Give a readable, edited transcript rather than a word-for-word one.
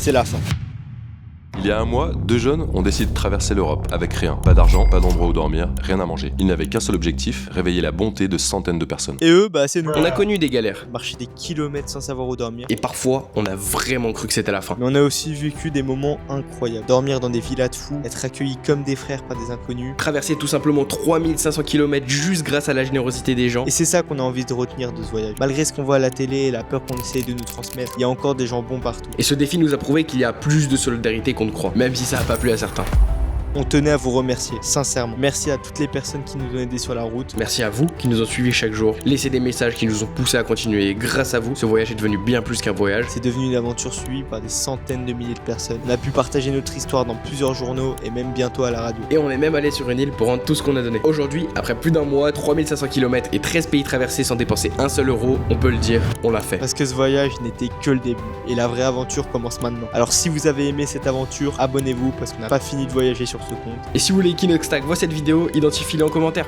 c'est la fin. Il y a un mois, deux jeunes ont décidé de traverser l'Europe avec rien. Pas d'argent, pas d'endroit où dormir, rien à manger. Ils n'avaient qu'un seul objectif, réveiller la bonté de centaines de personnes. Et eux, c'est nous. On a connu des galères. Marcher des kilomètres sans savoir où dormir. Et parfois, on a vraiment cru que c'était la fin. Mais on a aussi vécu des moments incroyables. Dormir dans des villas de fous, être accueillis comme des frères par des inconnus. Traverser tout simplement 3500 km juste grâce à la générosité des gens. Et c'est ça qu'on a envie de retenir de ce voyage. Malgré ce qu'on voit à la télé et la peur qu'on essaye de nous transmettre, il y a encore des gens bons partout. Et ce défi nous a prouvé qu'il y a plus de solidarité qu'on ne croit, même si ça n'a pas plu à certains. On tenait à vous remercier, sincèrement. Merci à toutes les personnes qui nous ont aidés sur la route. Merci à vous qui nous ont suivis chaque jour, laissez des messages qui nous ont poussés à continuer. Et grâce à vous, ce voyage est devenu bien plus qu'un voyage. C'est devenu une aventure suivie par des centaines de milliers de personnes. On a pu partager notre histoire dans plusieurs journaux et même bientôt à la radio. Et on est même allé sur une île pour rendre tout ce qu'on a donné. Aujourd'hui, après plus d'un mois, 3500 km et 13 pays traversés sans dépenser un seul euro, on peut le dire, on l'a fait. Parce que ce voyage n'était que le début. Et la vraie aventure commence maintenant. Alors si vous avez aimé cette aventure, abonnez-vous parce qu'on n'a pas fini de voyager sur ce compte. Et si vous voulez qu'Inoxtag voit cette vidéo, identifiez-le en commentaire.